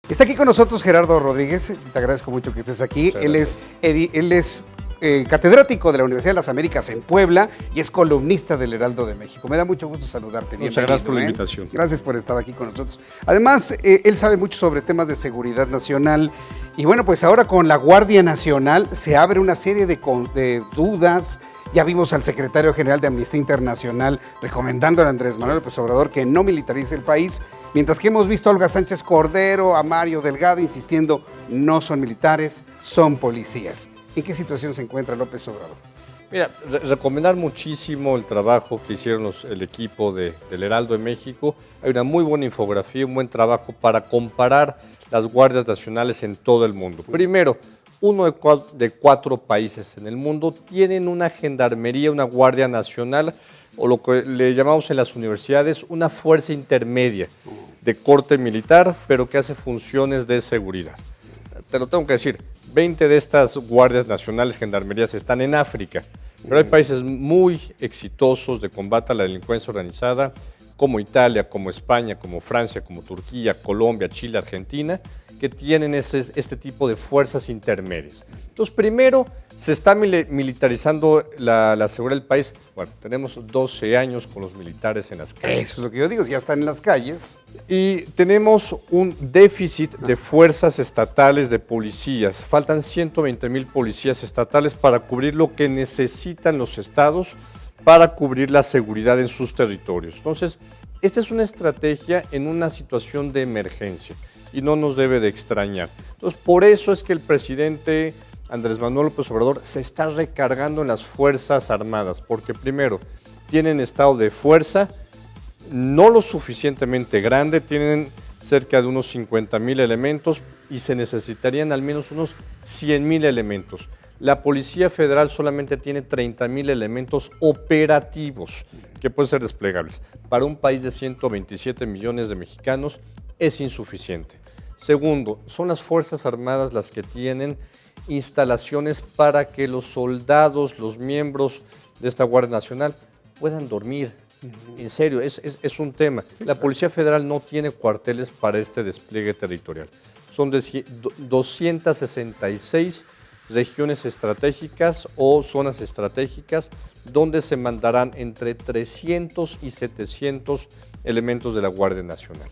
Está aquí con nosotros Gerardo Rodríguez, te agradezco mucho que estés aquí. Él es catedrático de la Universidad de las Américas en Puebla y es columnista del Heraldo de México. Me da mucho gusto saludarte. Muchas gracias por la invitación. Gracias por estar aquí con nosotros. Además, él sabe mucho sobre temas de seguridad nacional y bueno, pues ahora con la Guardia Nacional se abre una serie de dudas. Ya vimos al secretario general de Amnistía Internacional recomendando a Andrés Manuel López Obrador que no militarice el país, mientras que hemos visto a Olga Sánchez Cordero, a Mario Delgado insistiendo, no son militares, son policías. ¿En qué situación se encuentra López Obrador? Mira, recomendar muchísimo el trabajo que hicieron el equipo del Heraldo de México. Hay una muy buena infografía, un buen trabajo para comparar las guardias nacionales en todo el mundo. Primero, uno de cuatro países en el mundo tienen una gendarmería, una guardia nacional, o lo que le llamamos en las universidades una fuerza intermedia de corte militar, pero que hace funciones de seguridad. Te lo tengo que decir, 20 de estas guardias nacionales, gendarmerías, están en África, pero hay países muy exitosos de combate a la delincuencia organizada, como Italia, como España, como Francia, como Turquía, Colombia, Chile, Argentina, que tienen este tipo de fuerzas intermedias. Entonces, primero, se está militarizando la seguridad del país. Bueno, tenemos 12 años con los militares en las calles. Eso es lo que yo digo, ya están en las calles. Y tenemos un déficit de fuerzas estatales de policías. Faltan 120,000 policías estatales para cubrir lo que necesitan los estados para cubrir la seguridad en sus territorios. Entonces, esta es una estrategia en una situación de emergencia y no nos debe de extrañar. Entonces, por eso es que el presidente Andrés Manuel López Obrador se está recargando en las Fuerzas Armadas, porque primero, tienen estado de fuerza, no lo suficientemente grande, tienen cerca de unos 50,000 elementos y se necesitarían al menos unos 100,000 elementos. La Policía Federal solamente tiene 30,000 elementos operativos que pueden ser desplegables. Para un país de 127 millones de mexicanos es insuficiente. Segundo, son las Fuerzas Armadas las que tienen instalaciones para que los soldados, los miembros de esta Guardia Nacional puedan dormir. En serio, es un tema. La Policía Federal no tiene cuarteles para este despliegue territorial. Son 266 regiones estratégicas o zonas estratégicas donde se mandarán entre 300 y 700 elementos de la Guardia Nacional.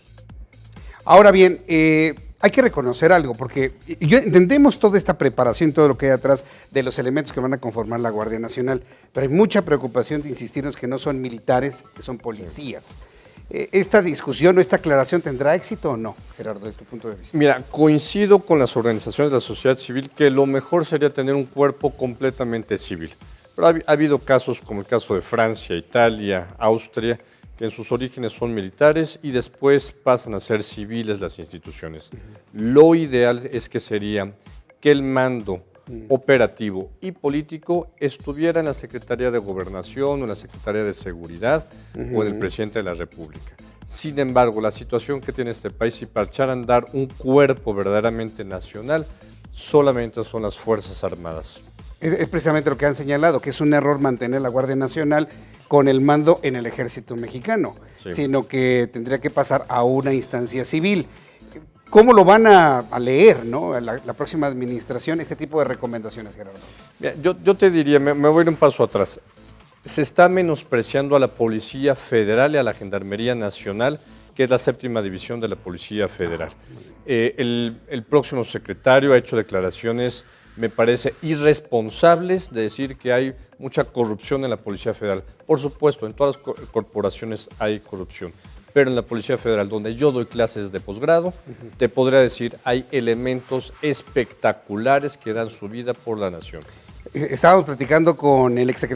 Ahora bien, hay que reconocer algo, porque entendemos toda esta preparación, todo lo que hay atrás de los elementos que van a conformar la Guardia Nacional, pero hay mucha preocupación de insistirnos que no son militares, que son policías. ¿Esta discusión o esta aclaración tendrá éxito o no, Gerardo, desde tu punto de vista? Mira, coincido con las organizaciones de la sociedad civil que lo mejor sería tener un cuerpo completamente civil. Pero ha habido casos como el caso de Francia, Italia, Austria, que en sus orígenes son militares y después pasan a ser civiles las instituciones. Lo ideal es que sería que el mando operativo y político estuviera en la Secretaría de Gobernación o en la Secretaría de Seguridad o del Presidente de la República. Sin embargo, la situación que tiene este país, si para echar a andar un cuerpo verdaderamente nacional, solamente son las Fuerzas Armadas. Es precisamente lo que han señalado, que es un error mantener la Guardia Nacional con el mando en el Ejército Mexicano, sino que tendría que pasar a una instancia civil. ¿Cómo lo van a leer, ¿no? la próxima administración, este tipo de recomendaciones, Gerardo? Yo te diría, me voy a ir un paso atrás. Se está menospreciando a la Policía Federal y a la Gendarmería Nacional, que es la 7ª división de la Policía Federal. El próximo secretario ha hecho declaraciones, me parece, irresponsables de decir que hay mucha corrupción en la Policía Federal. Por supuesto, en todas las corporaciones hay corrupción, pero en la Policía Federal, donde yo doy clases de posgrado, te podría decir, hay elementos espectaculares que dan su vida por la nación. Estábamos platicando con el exsecretario